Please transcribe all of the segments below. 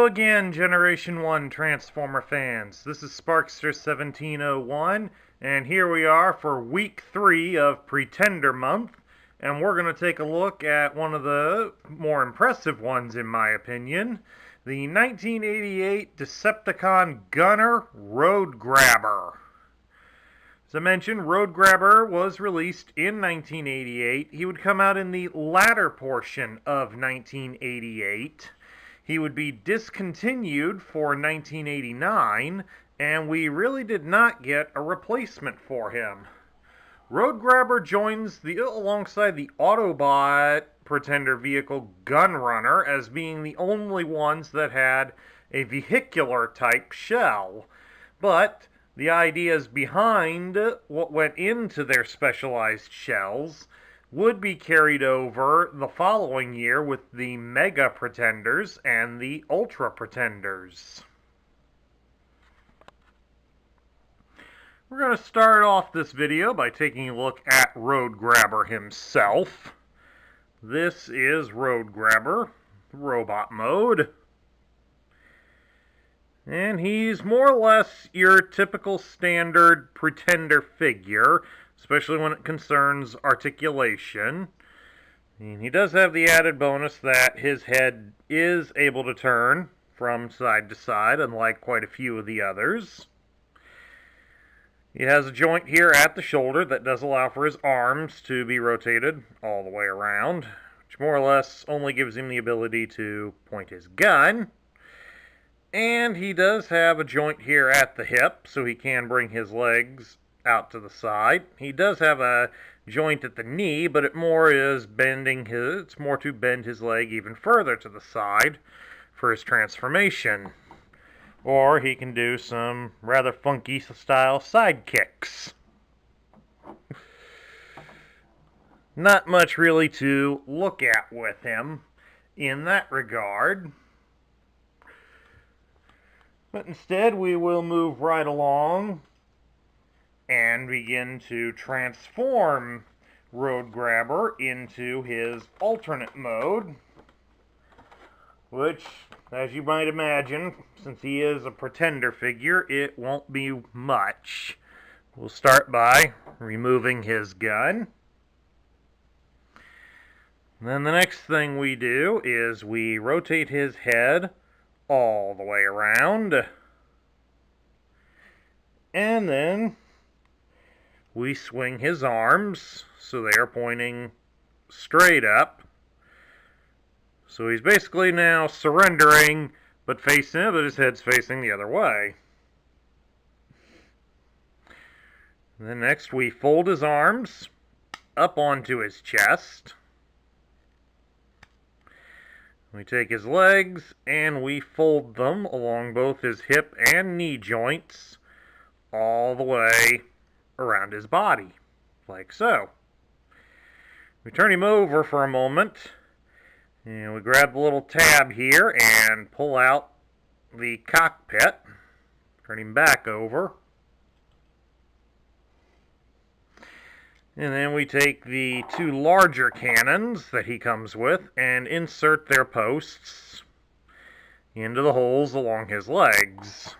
Hello again, Generation 1 Transformer fans. This is Sparkster1701, and here we are for week 3 of Pretender Month, and we're going to take a look at one of the more impressive ones, in my opinion, the 1988 Decepticon Gunner Roadgrabber. As I mentioned, Roadgrabber was released in 1988. He would come out in the latter portion of 1988. He would be discontinued for 1989, and we really did not get a replacement for him. Roadgrabber joins alongside the Autobot Pretender vehicle Gunrunner as being the only ones that had a vehicular-type shell. But the ideas behind what went into their specialized shells would be carried over the following year with the Mega Pretenders and the Ultra Pretenders. We're going to start off this video by taking a look at Roadgrabber himself. This is Roadgrabber, robot mode. And he's more or less your typical standard Pretender figure, especially when it concerns articulation. And he does have the added bonus that his head is able to turn from side to side, unlike quite a few of the others. He has a joint here at the shoulder that does allow for his arms to be rotated all the way around, which more or less only gives him the ability to point his gun. And he does have a joint here at the hip, so he can bring his legs out to the side. He does have a joint at the knee, but it's more to bend his leg even further to the side for his transformation. Or he can do some rather funky style side kicks. Not much really to look at with him in that regard. But instead we will move right along and begin to transform Roadgrabber into his alternate mode, which, as you might imagine, since he is a Pretender figure, it won't be much. We'll start by removing his gun. And then the next thing we do is we rotate his head all the way around. And then we swing his arms so they are pointing straight up. So he's basically now surrendering, but his head's facing the other way. And then next we fold his arms up onto his chest. We take his legs and we fold them along both his hip and knee joints all the way around his body, like so. We turn him over for a moment, and we grab the little tab here and pull out the cockpit, turn him back over. And then we take the two larger cannons that he comes with and insert their posts into the holes along his legs.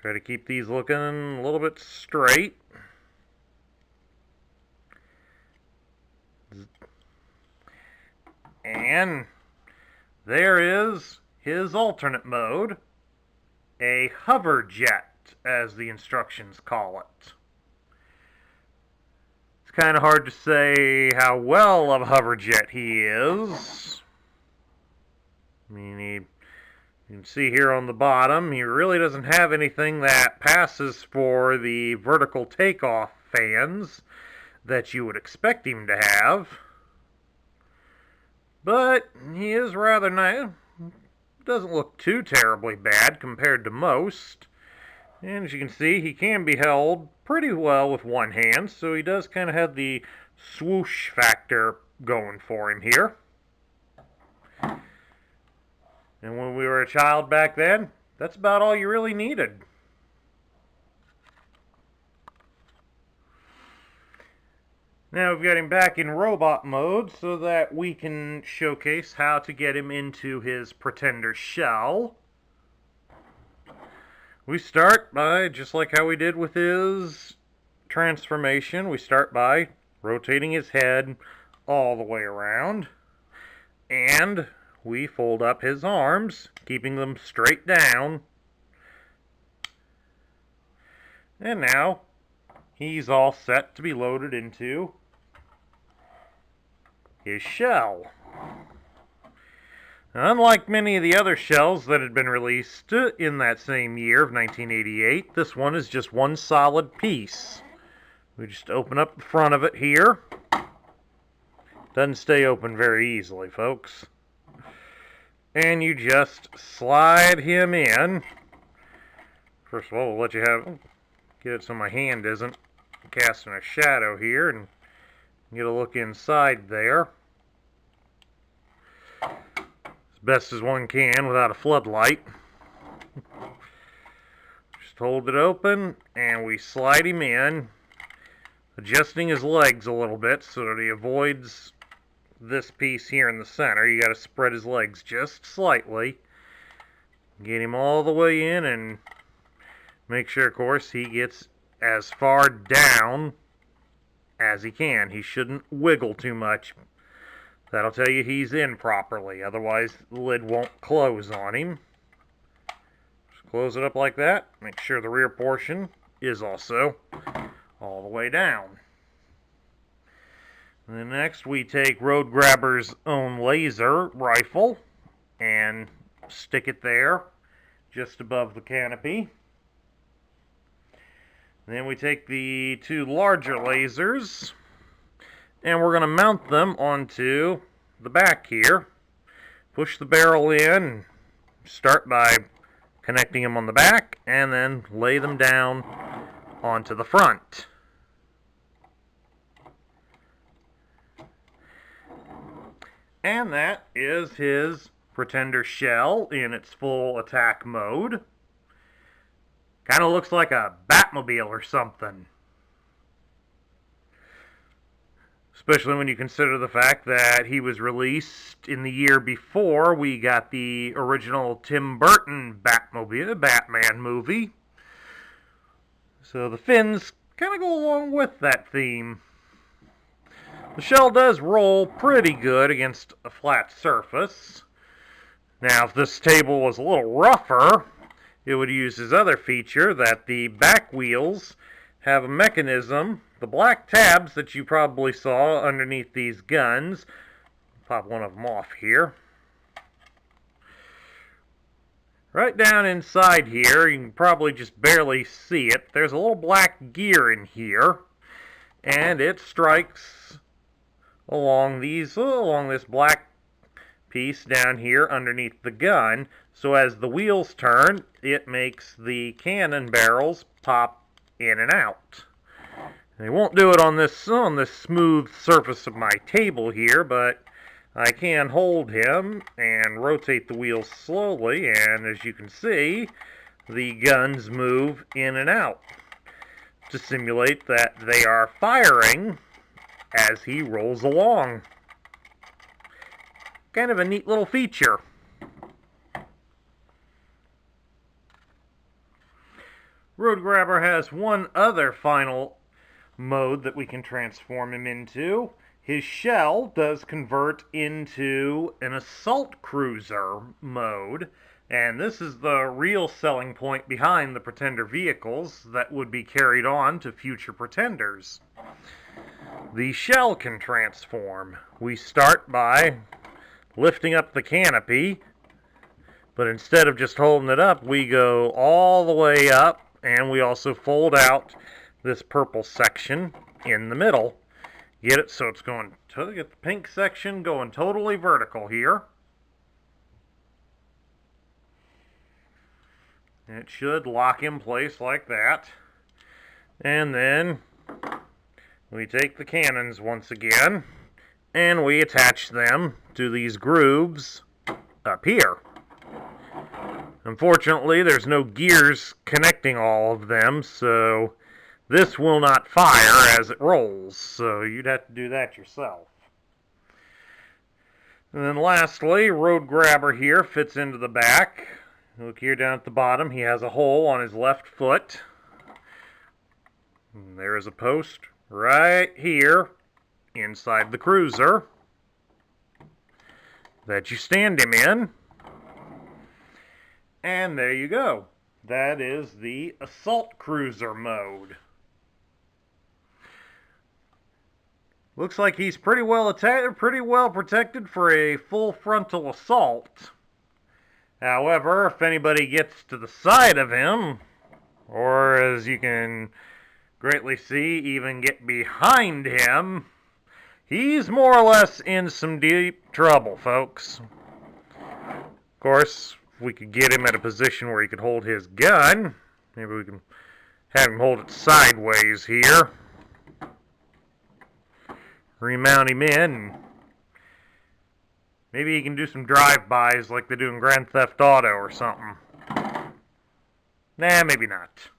Try to keep these looking a little bit straight. And there is his alternate mode, a hover jet, as the instructions call it. It's kind of hard to say how well of a hover jet he is. I mean, you can see here on the bottom, he really doesn't have anything that passes for the vertical takeoff fans that you would expect him to have. But he is rather nice. Doesn't look too terribly bad compared to most. And as you can see, he can be held pretty well with one hand, so he does kind of have the swoosh factor going for him here. And when we were a child back then, that's about all you really needed. Now we've got him back in robot mode so that we can showcase how to get him into his pretender shell. We start by, just like how we did with his transformation, we start by rotating his head all the way around. And we fold up his arms, keeping them straight down. And now he's all set to be loaded into his shell. Now, unlike many of the other shells that had been released in that same year of 1988, this one is just one solid piece. We just open up the front of it here. Doesn't stay open very easily, folks. And you just slide him in. First of all, we'll let you get it so my hand isn't casting a shadow here, and get a look inside there. As best as one can without a floodlight. Just hold it open, and we slide him in, adjusting his legs a little bit so that he avoids this piece here in the center. You got to spread his legs just slightly. Get him all the way in, and make sure, of course, he gets as far down as he can. He shouldn't wiggle too much. That'll tell you he's in properly. Otherwise, the lid won't close on him. Just close it up like that. Make sure the rear portion is also all the way down. And then next, we take Roadgrabber's own laser rifle and stick it there, just above the canopy. Then we take the two larger lasers, and we're going to mount them onto the back here. Push the barrel in, start by connecting them on the back, and then lay them down onto the front. And that is his pretender shell in its full attack mode. Kind of looks like a Batmobile or something. Especially when you consider the fact that he was released in the year before we got the original Tim Burton Batman movie. So the fins kind of go along with that theme. The shell does roll pretty good against a flat surface. Now, if this table was a little rougher, it would use his other feature that the back wheels have a mechanism. The black tabs that you probably saw underneath these guns. Pop one of them off here. Right down inside here, you can probably just barely see it. There's a little black gear in here, and it strikes along this black piece down here underneath the gun. So as the wheels turn, it makes the cannon barrels pop in and out. They won't do it on this smooth surface of my table here, but I can hold him and rotate the wheels slowly, and as you can see, the guns move in and out to simulate that they are firing as he rolls along. Kind of a neat little feature. Roadgrabber has one other final mode that we can transform him into. His shell does convert into an assault cruiser mode, and this is the real selling point behind the Pretender vehicles that would be carried on to future Pretenders. The shell can transform. We start by lifting up the canopy, but instead of just holding it up, we go all the way up, and we also fold out this purple section in the middle. Get it so it's going to get the pink section going totally vertical here. And it should lock in place like that. And then we take the cannons once again, and we attach them to these grooves up here. Unfortunately, there's no gears connecting all of them, so this will not fire as it rolls, so you'd have to do that yourself. And then lastly, Roadgrabber here fits into the back. Look here down at the bottom, he has a hole on his left foot. And there is a post right here inside the cruiser that you stand him in. And there you go. That is the assault cruiser mode. Looks like he's pretty well protected for a full frontal assault. However, if anybody gets to the side of him, or as you can greatly see, even get behind him, he's more or less in some deep trouble, folks. Of course, if we could get him at a position where he could hold his gun, maybe we can have him hold it sideways here. Remount him in. Maybe he can do some drive-bys like they do in Grand Theft Auto or something. Nah, maybe not.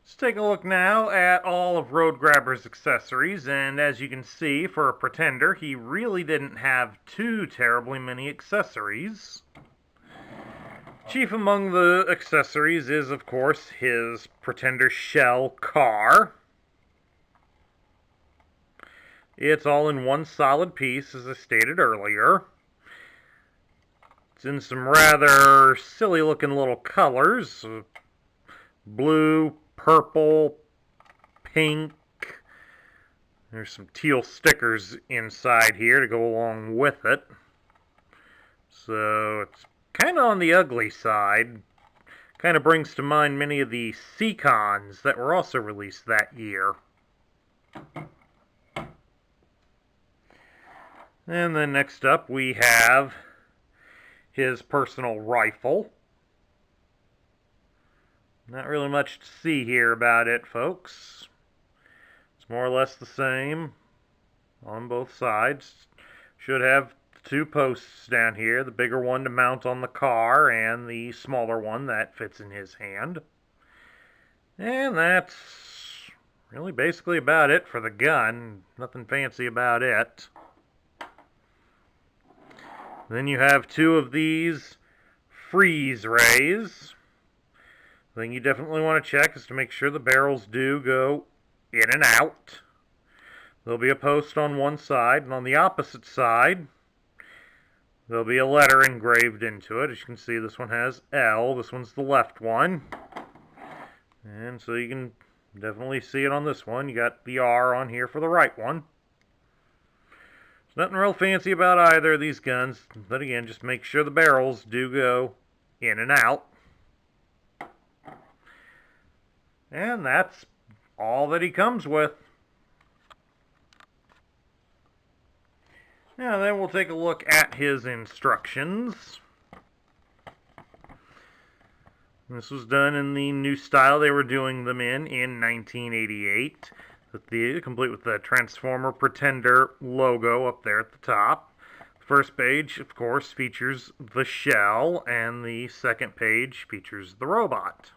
Let's take a look now at all of Roadgrabber's accessories, and as you can see, for a Pretender, he really didn't have too terribly many accessories. Chief among the accessories is, of course, his Pretender shell car. It's all in one solid piece, as I stated earlier. It's in some rather silly-looking little colors. Blue, purple, pink. There's some teal stickers inside here to go along with it. So it's kind of on the ugly side. Kind of brings to mind many of the Seacons that were also released that year. And then next up we have his personal rifle. Not really much to see here about it, folks. It's more or less the same on both sides. Should have two posts down here, the bigger one to mount on the car and the smaller one that fits in his hand. And that's really basically about it for the gun. Nothing fancy about it. Then you have two of these freeze rays. The thing you definitely want to check is to make sure the barrels do go in and out. There'll be a post on one side, and on the opposite side, there'll be a letter engraved into it. As you can see, this one has L. This one's the left one. And so you can definitely see it on this one. You got the R on here for the right one. Nothing real fancy about either of these guns, but again, just make sure the barrels do go in and out. And that's all that he comes with. Now then we'll take a look at his instructions. This was done in the new style they were doing them in 1988. Complete with the Transformer Pretender logo up there at the top. The first page, of course, features the shell, and the second page features the robot.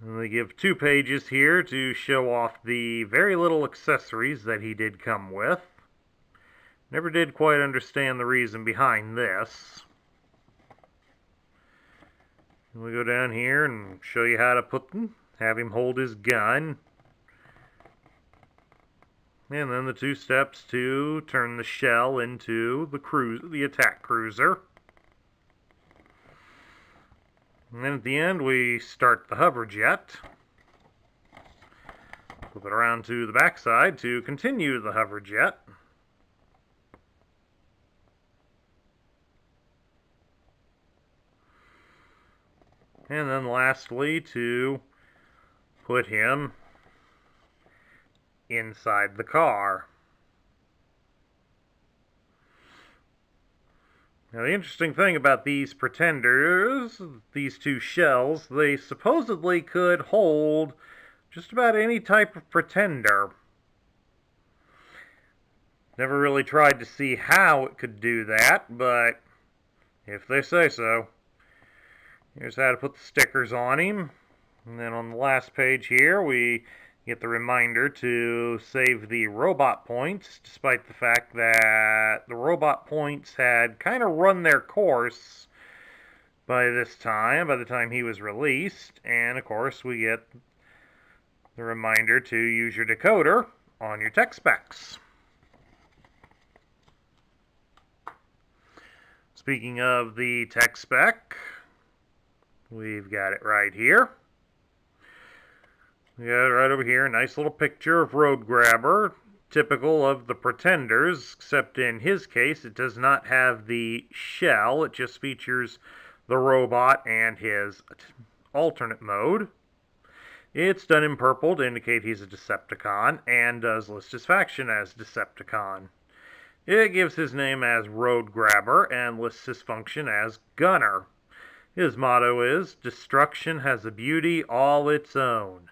And they give 2 pages here to show off the very little accessories that he did come with. Never did quite understand the reason behind this. And we go down here and show you how to put them. Have him hold his gun. And then the 2 steps to turn the shell into the attack cruiser. And then at the end we start the hover jet. Flip it around to the backside to continue the hover jet. And then lastly to put him inside the car. Now the interesting thing about these Pretenders, these 2 shells, they supposedly could hold just about any type of Pretender. Never really tried to see how it could do that, but if they say so. Here's how to put the stickers on him. And then on the last page here, we get the reminder to save the robot points, despite the fact that the robot points had kind of run their course by the time he was released. And of course, we get the reminder to use your decoder on your tech specs. Speaking of the tech spec, we've got it right here. We got it right over here, a nice little picture of Roadgrabber, typical of the Pretenders, except in his case it does not have the shell, it just features the robot and his alternate mode. It's done in purple to indicate he's a Decepticon, and does list his faction as Decepticon. It gives his name as Roadgrabber, and lists his function as Gunner. His motto is, "Destruction has a beauty all its own.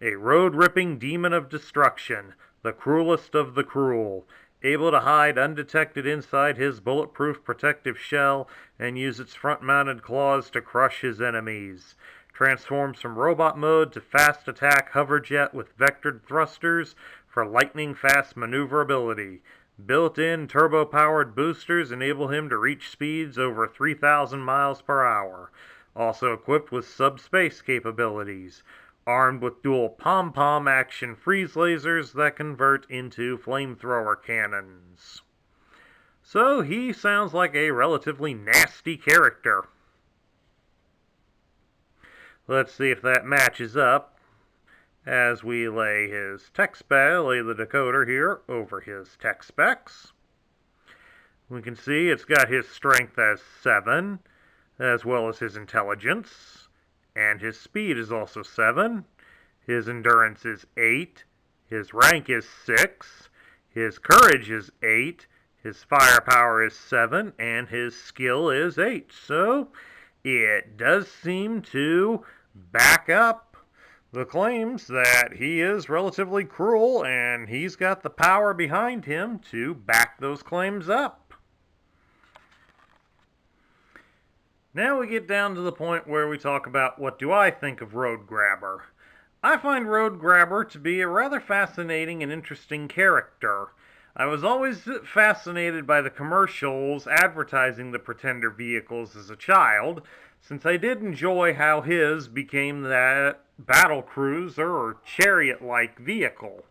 A road-ripping demon of destruction, the cruelest of the cruel, able to hide undetected inside his bulletproof protective shell and use its front-mounted claws to crush his enemies. Transforms from robot mode to fast attack hoverjet with vectored thrusters for lightning-fast maneuverability. Built-in turbo-powered boosters enable him to reach speeds over 3,000 miles per hour. Also equipped with subspace capabilities. Armed with dual pom-pom action freeze lasers that convert into flamethrower cannons." So he sounds like a relatively nasty character. Let's see if that matches up as we lay the decoder here over his tech specs. We can see it's got his strength as 7, as well as his intelligence, and his speed is also 7. His endurance is 8, his rank is 6, his courage is 8, his firepower is 7, and his skill is 8. So it does seem to back up the claims that he is relatively cruel, and he's got the power behind him to back those claims up. Now we get down to the point where we talk about what do I think of Roadgrabber. I find Roadgrabber to be a rather fascinating and interesting character. I was always fascinated by the commercials advertising the Pretender vehicles as a child, since I did enjoy how his became that battle cruiser or chariot-like vehicle.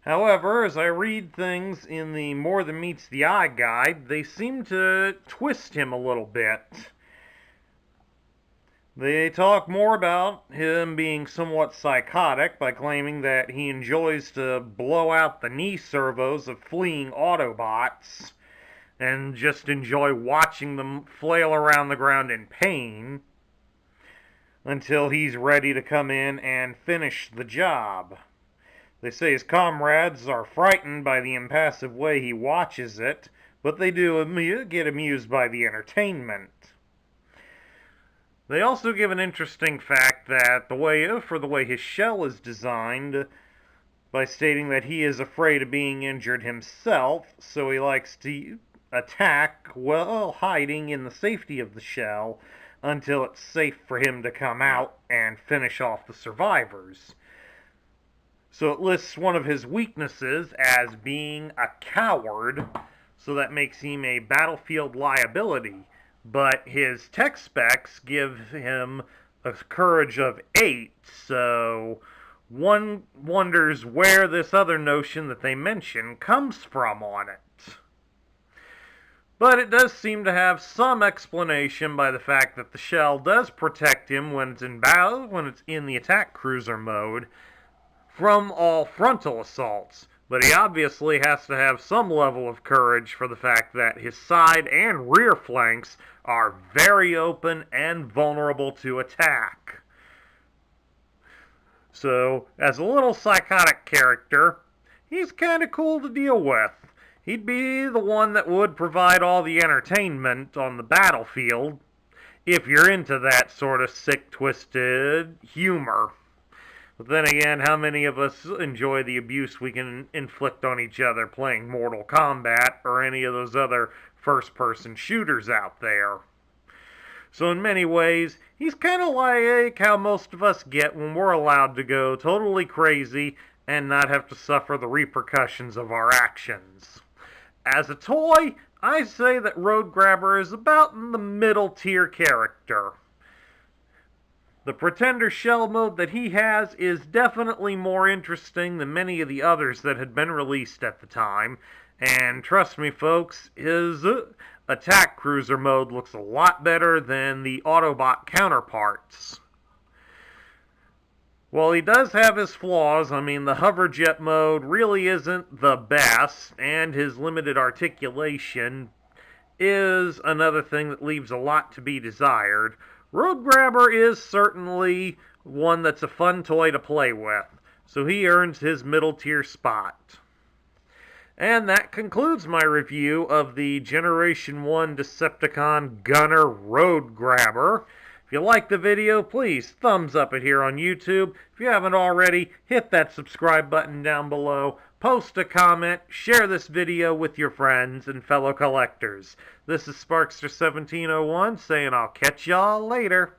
However, as I read things in the More Than Meets the Eye guide, they seem to twist him a little bit. They talk more about him being somewhat psychotic by claiming that he enjoys to blow out the knee servos of fleeing Autobots and just enjoy watching them flail around the ground in pain until he's ready to come in and finish the job. They say his comrades are frightened by the impassive way he watches it, but they do get amused by the entertainment. They also give an interesting fact that the way his shell is designed, by stating that he is afraid of being injured himself, so he likes to attack while hiding in the safety of the shell until it's safe for him to come out and finish off the survivors. So it lists one of his weaknesses as being a coward, so that makes him a battlefield liability. But his tech specs give him a courage of 8, so one wonders where this other notion that they mention comes from on it. But it does seem to have some explanation by the fact that the shell does protect him when it's in battle, when it's in the attack cruiser mode, from all frontal assaults, but he obviously has to have some level of courage for the fact that his side and rear flanks are very open and vulnerable to attack. So, as a little psychotic character, he's kind of cool to deal with. He'd be the one that would provide all the entertainment on the battlefield, if you're into that sort of sick, twisted humor. But then again, how many of us enjoy the abuse we can inflict on each other playing Mortal Kombat or any of those other first-person shooters out there? So in many ways, he's kind of like how most of us get when we're allowed to go totally crazy and not have to suffer the repercussions of our actions. As a toy, I say that Roadgrabber is about in the middle tier character. The Pretender shell mode that he has is definitely more interesting than many of the others that had been released at the time, and trust me folks, his attack cruiser mode looks a lot better than the Autobot counterparts. While he does have his flaws, I mean the hoverjet mode really isn't the best, and his limited articulation is another thing that leaves a lot to be desired. Roadgrabber is certainly one that's a fun toy to play with, so he earns his middle tier spot. And that concludes my review of the Generation 1 Decepticon Gunner Roadgrabber. If you liked the video, please thumbs up it here on YouTube. If you haven't already, hit that subscribe button down below, post a comment, share this video with your friends and fellow collectors. This is Sparkster1701 saying I'll catch y'all later.